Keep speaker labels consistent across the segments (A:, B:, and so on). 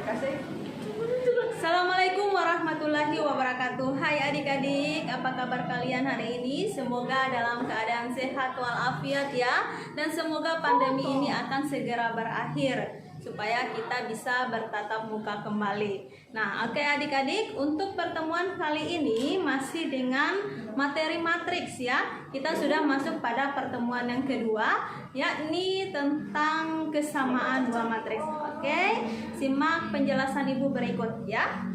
A: Assalamualaikum warahmatullahi wabarakatuh. Hai adik-adik, apa kabar kalian hari ini? Semoga dalam keadaan sehat walafiat ya. Dan semoga pandemi ini akan segera berakhir supaya kita bisa bertatap muka kembali. Nah, oke adik-adik, untuk pertemuan kali ini masih dengan materi matriks ya. Kita sudah masuk pada pertemuan yang kedua, yakni tentang kesamaan dua matriks. Oke, simak penjelasan Ibu berikut ya.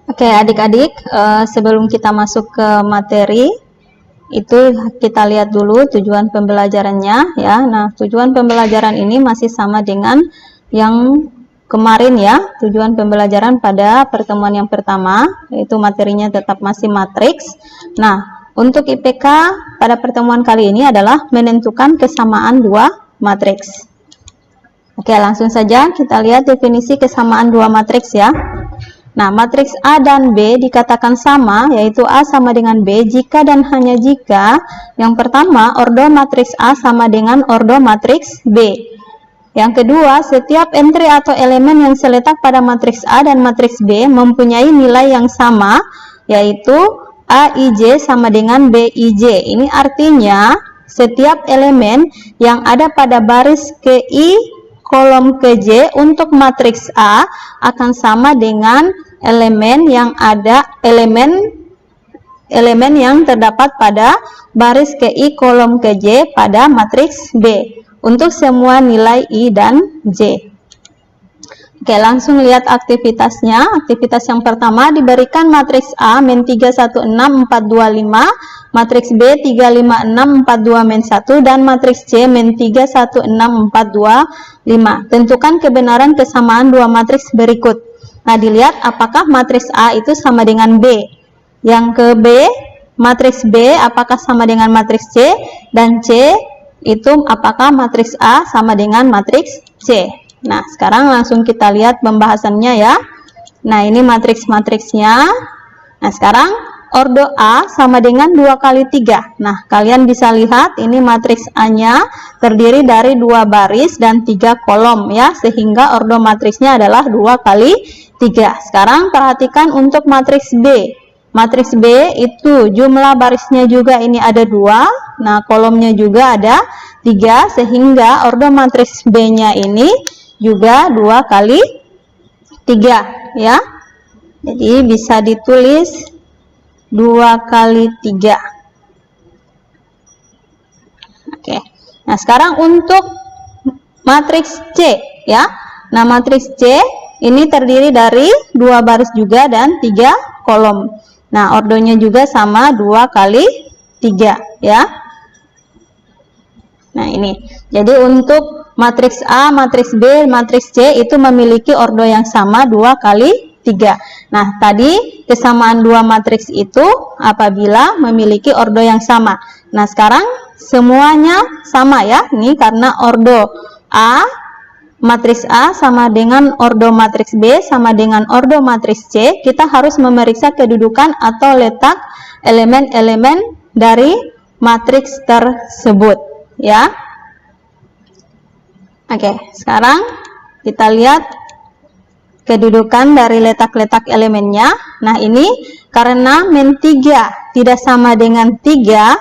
B: Oke adik-adik, sebelum kita masuk ke materi, itu kita lihat dulu tujuan pembelajarannya ya. Nah, tujuan pembelajaran ini masih sama dengan yang kemarin ya. Tujuan pembelajaran pada pertemuan yang pertama, yaitu materinya tetap masih matriks. Nah, untuk IPK pada pertemuan kali ini adalah menentukan kesamaan dua matriks. Oke, langsung saja kita lihat definisi kesamaan dua matriks ya. Nah, matriks A dan B dikatakan sama, yaitu A sama dengan B jika dan hanya jika yang pertama, ordo matriks A sama dengan ordo matriks B. Yang kedua, setiap entry atau elemen yang seletak pada matriks A dan matriks B mempunyai nilai yang sama, yaitu AIJ sama dengan BIJ. Ini artinya setiap elemen yang ada pada baris KI kolom KJ untuk matriks A akan sama dengan elemen yang yang terdapat pada baris KI kolom KJ pada matriks B untuk semua nilai I dan J. Oke, langsung lihat aktivitasnya. Aktivitas yang pertama diberikan matriks A min 316 425, matriks B 356 42 min 1 dan matriks C min 316 425. Tentukan kebenaran kesamaan dua matriks berikut. Nah, dilihat apakah matriks A itu sama dengan B. Yang ke B, matriks B apakah sama dengan matriks C, dan C itu apakah matriks A sama dengan matriks C. Nah, sekarang langsung kita lihat pembahasannya ya. Nah, ini matriks-matriksnya. Nah, sekarang ordo A sama dengan 2 kali 3. Nah, kalian bisa lihat ini matriks A-nya terdiri dari 2 baris dan 3 kolom ya, sehingga ordo matriksnya adalah 2 kali 3. Sekarang perhatikan untuk matriks B. Matriks B itu jumlah barisnya juga ini ada 2. Nah, kolomnya juga ada 3, sehingga ordo matriks B-nya ini juga 2 kali 3 ya. Jadi bisa ditulis 2 kali 3. Oke. Nah, sekarang untuk matriks C ya. Nah, matriks C ini terdiri dari 2 baris juga dan 3 kolom. Nah, ordonya juga sama 2 kali 3 ya. Nah, ini. Jadi untuk matriks A, matriks B, matriks C itu memiliki ordo yang sama 2 kali 3. Nah, tadi kesamaan dua matriks itu apabila memiliki ordo yang sama. Nah, sekarang semuanya sama ya. Ini karena ordo A, matriks A sama dengan ordo matriks B sama dengan ordo matriks C, kita harus memeriksa kedudukan atau letak elemen-elemen dari matriks tersebut ya. Oke, sekarang kita lihat kedudukan dari letak-letak elemennya. Nah, ini karena min 3 tidak sama dengan 3,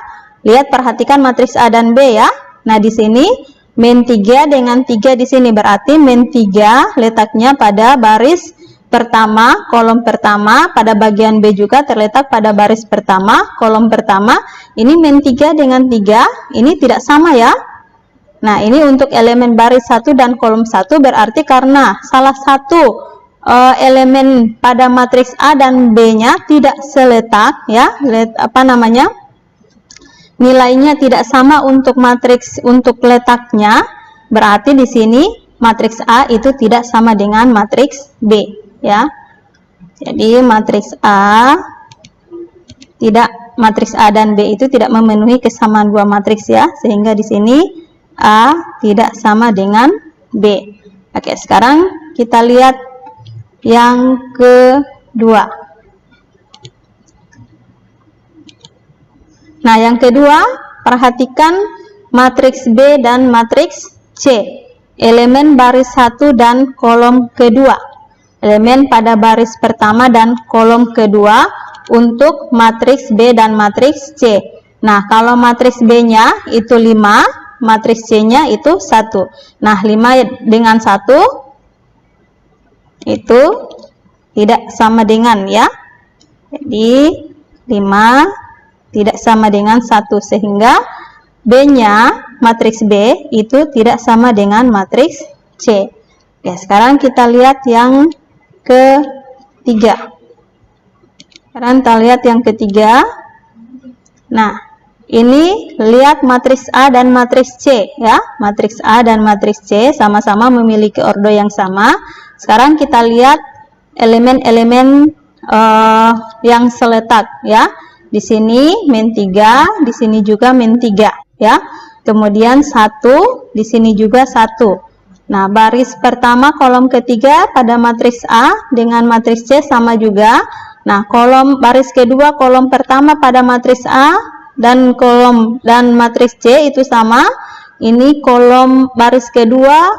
B: lihat perhatikan matriks A dan B ya. Nah, di sini min 3 dengan 3 di sini berarti min 3 letaknya pada baris pertama, kolom pertama, pada bagian B juga terletak pada baris pertama, kolom pertama. Ini min 3 dengan 3, ini tidak sama ya. Nah, ini untuk elemen baris 1 dan kolom 1 berarti karena salah satu elemen pada matriks A dan B-nya tidak seletak ya, nilainya tidak sama untuk matriks untuk letaknya, berarti di sini matriks A itu tidak sama dengan matriks B ya. Jadi matriks A dan B itu tidak memenuhi kesamaan dua matriks ya, sehingga di sini A tidak sama dengan B. Oke, sekarang kita lihat yang kedua. Nah, yang kedua, perhatikan matriks B dan matriks C. elemen baris 1 dan kolom kedua. Elemen pada baris pertama dan kolom kedua untuk matriks B dan matriks C. Nah, kalau matriks B-nya itu 5, matriks C-nya itu 1. Nah, 5 dengan 1 itu tidak sama dengan ya. Jadi 5 tidak sama dengan 1 sehingga B-nya matriks B itu tidak sama dengan matriks C. Oke, sekarang kita lihat yang ketiga. Sekarang kita lihat yang ketiga. Nah, ini lihat matriks A dan matriks C ya. Matriks A dan matriks C sama-sama memiliki ordo yang sama. Sekarang kita lihat elemen-elemen yang seletak ya. Di sini min 3, di sini juga min 3 ya. Kemudian 1, di sini juga 1. Nah, baris pertama kolom ketiga pada matriks A dengan matriks C sama juga. Nah, baris kedua kolom pertama pada matriks A dan matriks C itu sama. Ini baris kedua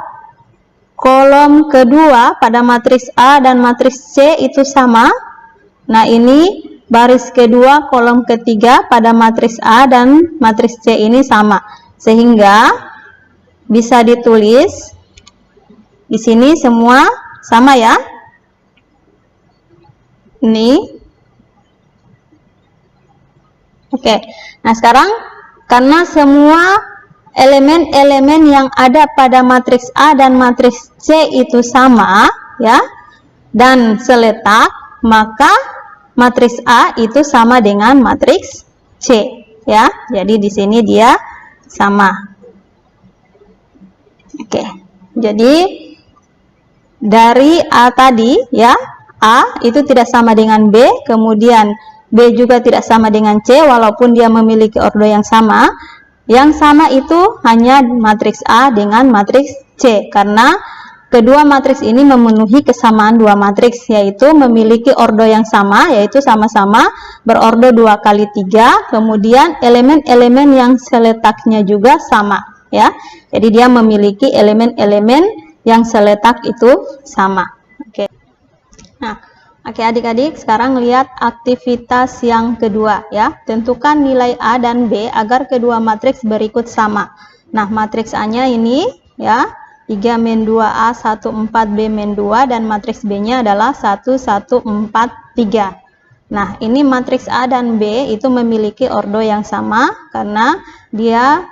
B: kolom kedua pada matriks A dan matriks C itu sama. Nah, ini baris kedua kolom ketiga pada matriks A dan matriks C ini sama. Sehingga bisa ditulis di sini semua sama ya. Ini. Oke. Nah, sekarang karena semua elemen-elemen yang ada pada matriks A dan matriks C itu sama ya dan seletak, maka matriks A itu sama dengan matriks C ya. Jadi di sini dia sama. Oke. Jadi dari A tadi ya, A itu tidak sama dengan B, kemudian B juga tidak sama dengan C walaupun dia memiliki ordo yang sama. Yang sama itu hanya matriks A dengan matriks C karena kedua matriks ini memenuhi kesamaan dua matriks, yaitu memiliki ordo yang sama, yaitu sama-sama berordo 2 kali 3, kemudian elemen-elemen yang seletaknya juga sama ya. Jadi dia memiliki elemen-elemen yang seletak itu sama. Oke. Nah, oke adik-adik, sekarang lihat aktivitas yang kedua ya. Tentukan nilai A dan B agar kedua matriks berikut sama. Nah, matriks A-nya ini ya 3 min 2A 1 4 B min 2 dan matriks B-nya adalah 1 1 4 3. Nah, ini matriks A dan B itu memiliki ordo yang sama karena dia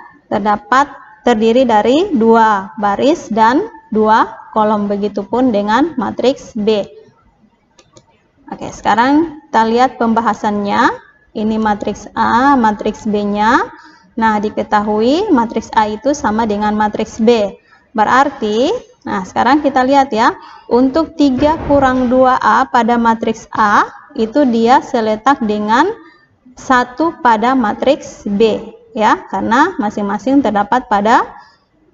B: terdiri dari 2 baris dan 2 kolom. Begitupun dengan matriks B. Oke, sekarang kita lihat pembahasannya. Ini matriks A, matriks B-nya. Nah, diketahui matriks A itu sama dengan matriks B. Berarti, nah sekarang kita lihat ya, untuk 3 kurang 2A pada matriks A, itu dia seletak dengan 1 pada matriks B, ya, karena masing-masing terdapat pada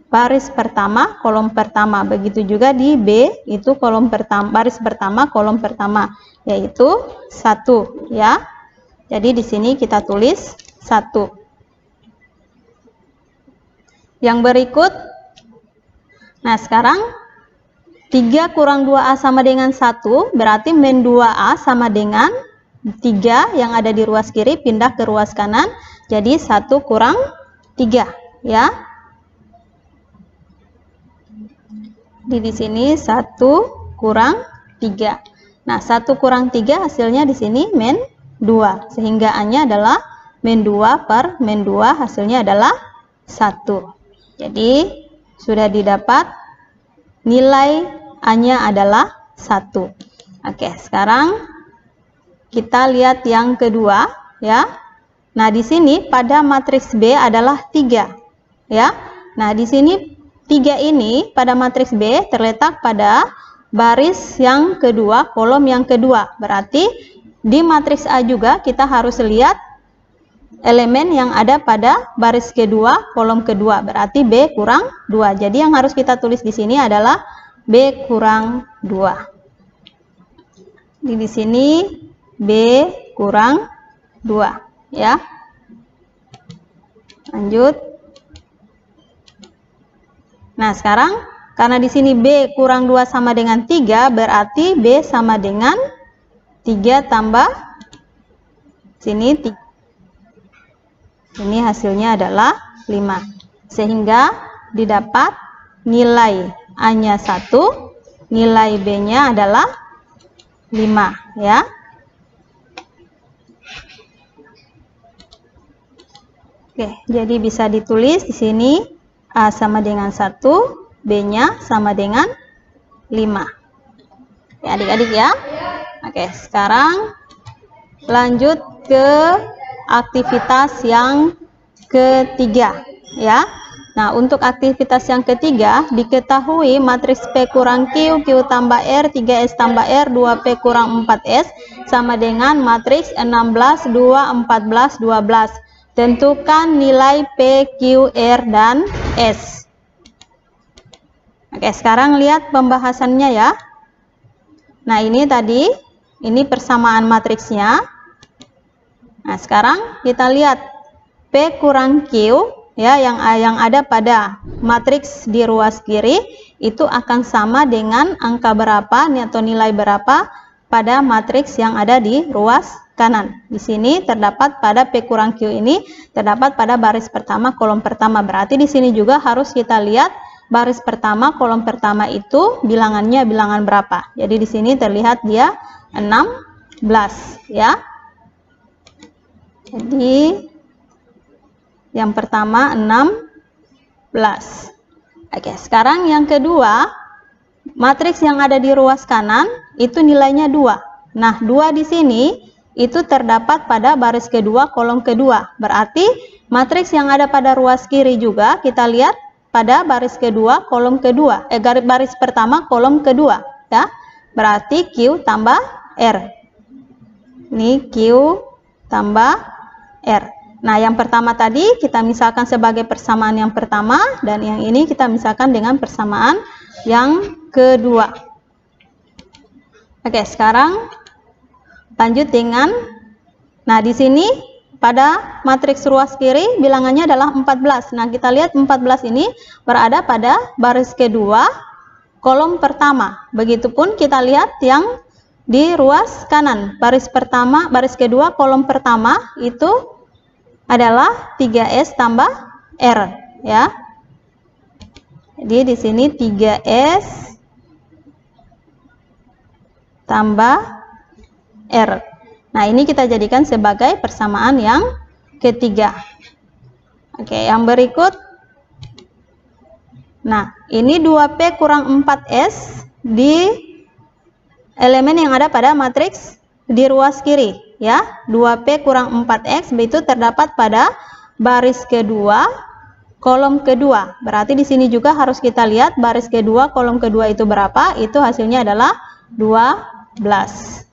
B: baris pertama, kolom pertama. Begitu juga di B, itu baris pertama, kolom pertama, yaitu 1, ya. Jadi di sini kita tulis 1. Yang berikut, nah sekarang 3 kurang 2A sama dengan 1, berarti min 2A sama dengan 3 yang ada di ruas kiri pindah ke ruas kanan, jadi 1 kurang 3, ya. Di sini 1 kurang 3. Nah, 1 kurang 3 hasilnya di sini min 2, sehingga A-nya adalah min 2 per min 2, hasilnya adalah 1. Jadi sudah didapat nilai A-nya adalah 1. Oke, sekarang kita lihat yang kedua, ya. Nah, di sini pada matriks B adalah 3, ya. Nah, di sini 3 ini pada matriks B terletak pada baris yang kedua, kolom yang kedua. Berarti di matriks A juga kita harus lihat elemen yang ada pada baris kedua, kolom kedua. Berarti B kurang 2. Jadi yang harus kita tulis di sini adalah B kurang 2. Di sini B kurang 2, ya. Lanjut. Nah, sekarang karena di sini B kurang 2 sama dengan 3, berarti B sama dengan 3 tambah sini 3. Ini hasilnya adalah 5. Sehingga didapat nilai A-nya 1, nilai B-nya adalah 5, ya. Oke, jadi bisa ditulis di sini A sama dengan 1, B-nya sama dengan 5. Ya, adik-adik ya. Oke, sekarang lanjut ke aktivitas yang ketiga, ya. Nah, untuk aktivitas yang ketiga, diketahui matriks P kurang Q, Q tambah R, 3S tambah R, 2P kurang 4S sama dengan matriks 16, 2, 14, 12. Tentukan nilai P, Q, R, dan S. Oke, sekarang lihat pembahasannya ya. Nah, ini tadi, ini persamaan matriksnya. Nah, sekarang kita lihat P kurang Q, ya, yang ada pada matriks di ruas kiri itu akan sama dengan angka berapa atau nilai berapa pada matriks yang ada di ruas kanan. Di sini terdapat pada P kurang Q ini terdapat pada baris pertama kolom pertama. Berarti di sini juga harus kita lihat baris pertama kolom pertama itu bilangannya bilangan berapa. Jadi di sini terlihat dia 16, ya. Jadi yang pertama 16. Oke, sekarang yang kedua, matriks yang ada di ruas kanan itu nilainya 2. Nah, 2 di sini itu terdapat pada baris kedua kolom kedua. Berarti matriks yang ada pada ruas kiri juga kita lihat pada baris kedua kolom kedua. Baris pertama kolom kedua, ya. Berarti Q tambah R. Ini Q tambah R. Nah, yang pertama tadi kita misalkan sebagai persamaan yang pertama, dan yang ini kita misalkan dengan persamaan yang kedua. Oke, sekarang lanjut dengan, nah di sini pada matriks ruas kiri bilangannya adalah 14. Nah, kita lihat 14 ini berada pada baris kedua kolom pertama. Begitupun kita lihat yang di ruas kanan, baris pertama, baris kedua kolom pertama itu adalah 3S tambah R, ya. Jadi di sini 3S tambah R. Nah, ini kita jadikan sebagai persamaan yang ketiga. Oke, yang berikut. Nah, ini 2P kurang 4S di elemen yang ada pada matriks di ruas kiri, ya. 2P kurang 4X itu terdapat pada baris kedua kolom kedua. Berarti di sini juga harus kita lihat baris kedua kolom kedua itu berapa. Itu hasilnya adalah 12.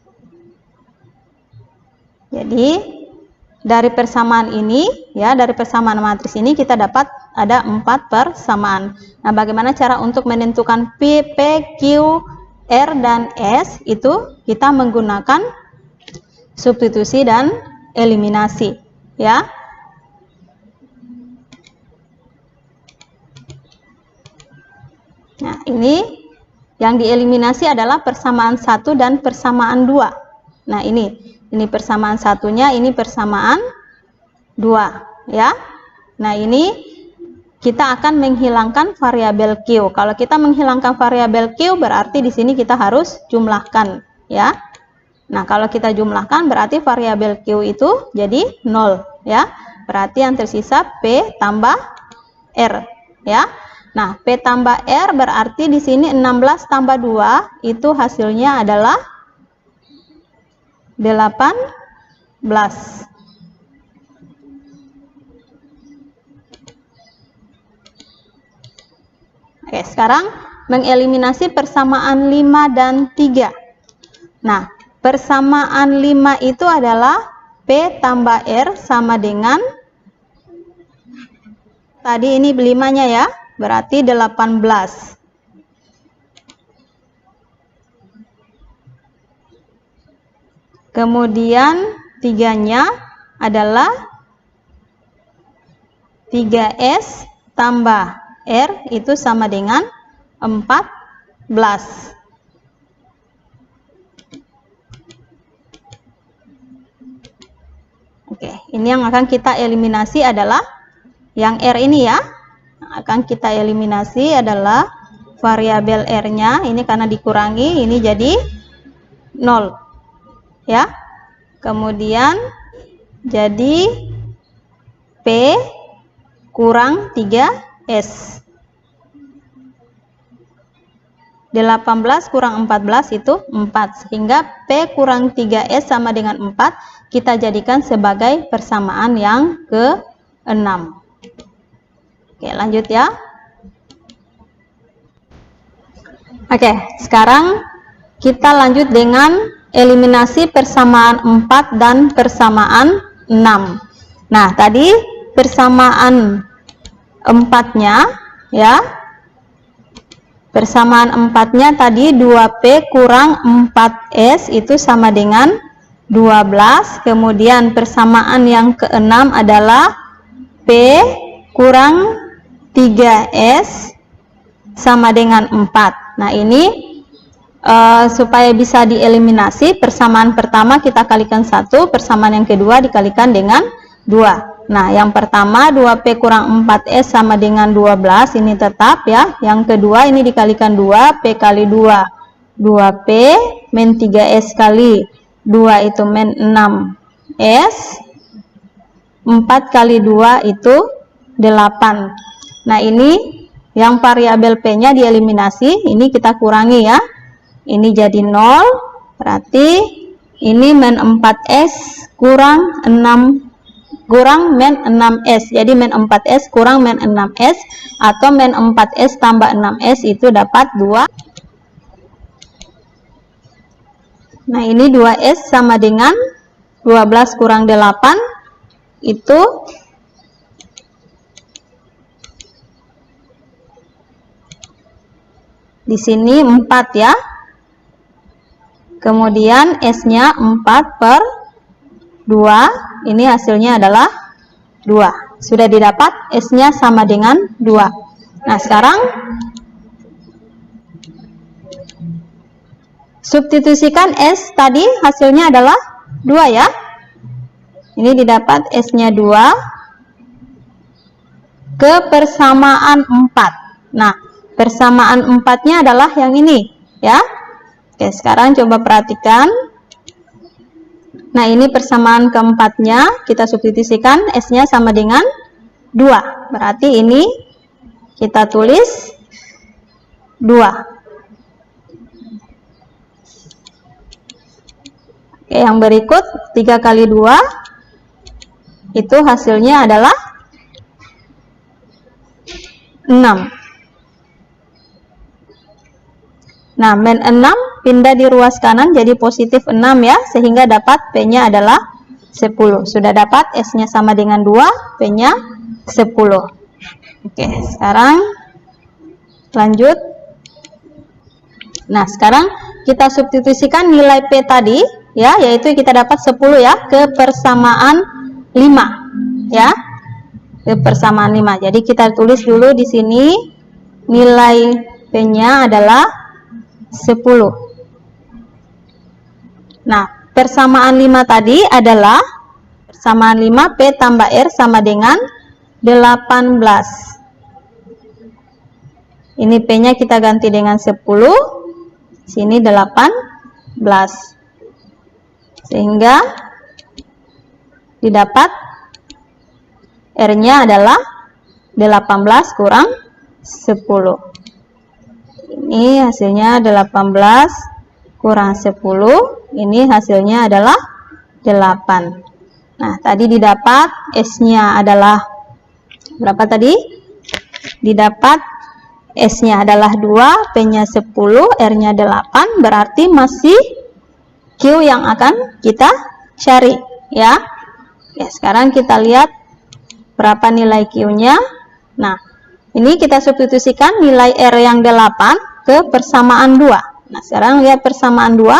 B: Jadi dari persamaan ini, ya, dari persamaan matriks ini kita dapat ada 4 persamaan. Nah, bagaimana cara untuk menentukan P, Q, R, dan S? Itu kita menggunakan substitusi dan eliminasi, ya. Nah, ini yang dieliminasi adalah persamaan 1 dan persamaan 2. Nah, ini persamaan satunya, ini persamaan 2, ya. Nah, ini kita akan menghilangkan variabel Q. Kalau kita menghilangkan variabel Q, berarti di sini kita harus jumlahkan, ya. Nah, kalau kita jumlahkan berarti variabel Q itu jadi 0, ya. Berarti yang tersisa P tambah R, ya. Nah, P tambah R berarti di sini 16 tambah 2 itu hasilnya adalah 18. Oke, sekarang mengeliminasi persamaan 5 dan 3. Nah, persamaan 5 itu adalah P tambah R sama dengan, tadi ini 5-nya ya, berarti 18. Kemudian 3-nya adalah 3S tambah R itu sama dengan 14. Oke, ini yang akan kita eliminasi adalah yang R ini ya. Akan kita eliminasi adalah variabel R-nya, ini karena dikurangi, ini jadi 0. Ya. Kemudian jadi P kurang 3S. 18 kurang 14 itu 4, sehingga P kurang 3S sama dengan 4 kita jadikan sebagai persamaan yang ke-6. Oke, lanjut ya. Oke, sekarang kita lanjut dengan eliminasi persamaan 4 dan persamaan 6. Nah, tadi persamaan 4-nya ya. Persamaan 4-nya tadi 2P kurang 4S itu sama dengan 12. Kemudian persamaan yang ke-6 adalah P kurang 3S sama dengan 4. Nah, ini supaya bisa dieliminasi, persamaan pertama kita kalikan 1, persamaan yang kedua dikalikan dengan 2. Nah, yang pertama 2P kurang 4S sama dengan 12, ini tetap ya. Yang kedua ini dikalikan 2, P kali 2, 2P min 3S kali 2 itu min 6S, 4 kali 2 itu 8. Nah, ini yang variabel P-nya dieliminasi, ini kita kurangi ya. Ini jadi 0, berarti ini min 4S kurang 6 kurang min 6S. Jadi min 4S kurang min 6S atau min 4S tambah 6S itu dapat 2. Nah, ini 2S sama dengan 12 kurang 8 itu di sini 4 ya. Kemudian S-nya 4 per 2, ini hasilnya adalah 2. Sudah didapat, S-nya sama dengan 2. Nah, sekarang substitusikan S tadi hasilnya adalah 2 ya. Ini didapat S-nya 2 ke persamaan 4. Nah, persamaan 4-nya adalah yang ini ya. Oke, sekarang coba perhatikan. Nah, ini persamaan keempatnya, kita substitusikan, S-nya sama dengan 2. Berarti ini kita tulis 2. Oke, yang berikut 3 kali 2 itu hasilnya adalah 6. Nah, min 6 pindah di ruas kanan jadi positif 6 ya, sehingga dapat P-nya adalah 10. Sudah dapat S-nya sama dengan 2, P-nya 10. Oke, sekarang lanjut. Nah, sekarang kita substitusikan nilai P tadi ya, yaitu kita dapat 10 ya, ke persamaan 5 ya. Ke persamaan 5. Jadi kita tulis dulu di sini nilai P-nya adalah 10. Nah, persamaan 5 tadi adalah persamaan 5 P tambah R sama dengan 18. Ini P-nya kita ganti dengan 10, sini 18. Sehingga didapat R-nya adalah 18 kurang 10. Ini hasilnya 18 kurang 10, ini hasilnya adalah 8. Nah, tadi didapat S-nya adalah berapa tadi? Didapat S-nya adalah 2, P-nya 10, R-nya 8, berarti masih Q yang akan kita cari ya. Oke, sekarang kita lihat berapa nilai Q-nya. Nah, ini kita substitusikan nilai R yang 8 ke persamaan 2. Nah, sekarang lihat persamaan 2.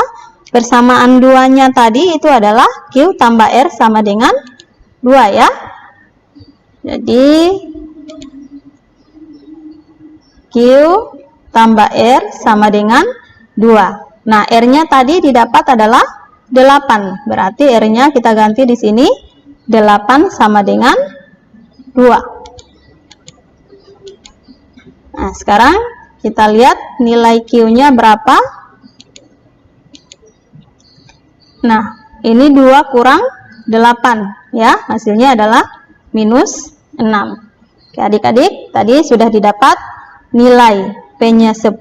B: Persamaan 2-nya tadi itu adalah Q tambah R sama dengan 2 ya. Jadi Q tambah R sama dengan 2. Nah, R-nya tadi didapat adalah 8. Berarti R-nya kita ganti di sini 8 sama dengan 2. Nah, sekarang kita lihat nilai Q-nya berapa. Nah, ini 2 kurang 8 ya, hasilnya adalah minus 6. Oke, adik-adik, tadi sudah didapat nilai P-nya 10,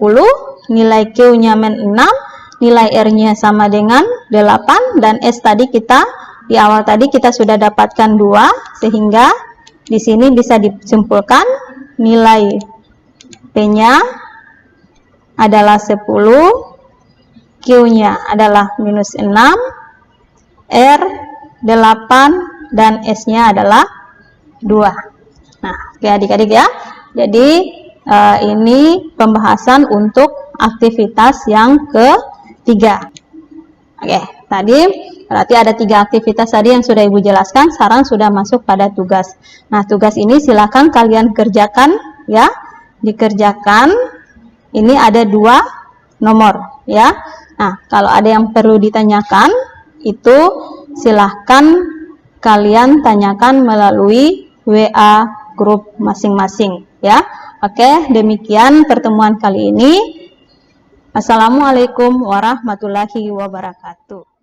B: nilai Q-nya -6, nilai R-nya sama dengan 8, dan S tadi kita di awal tadi kita sudah dapatkan 2, sehingga di sini bisa disimpulkan nilai P-nya adalah 10, Q-nya adalah minus 6, R 8, dan S-nya adalah 2. Nah, oke adik-adik ya. Jadi ini pembahasan untuk aktivitas yang ketiga. Oke, tadi berarti ada 3 aktivitas tadi yang sudah Ibu jelaskan. Sekarang sudah masuk pada tugas. Nah, tugas ini silakan kalian kerjakan ya. Dikerjakan. Ini ada 2 nomor ya. Nah, kalau ada yang perlu ditanyakan, itu silahkan kalian tanyakan melalui WA grup masing-masing ya. Oke, demikian pertemuan kali ini. Assalamualaikum warahmatullahi wabarakatuh.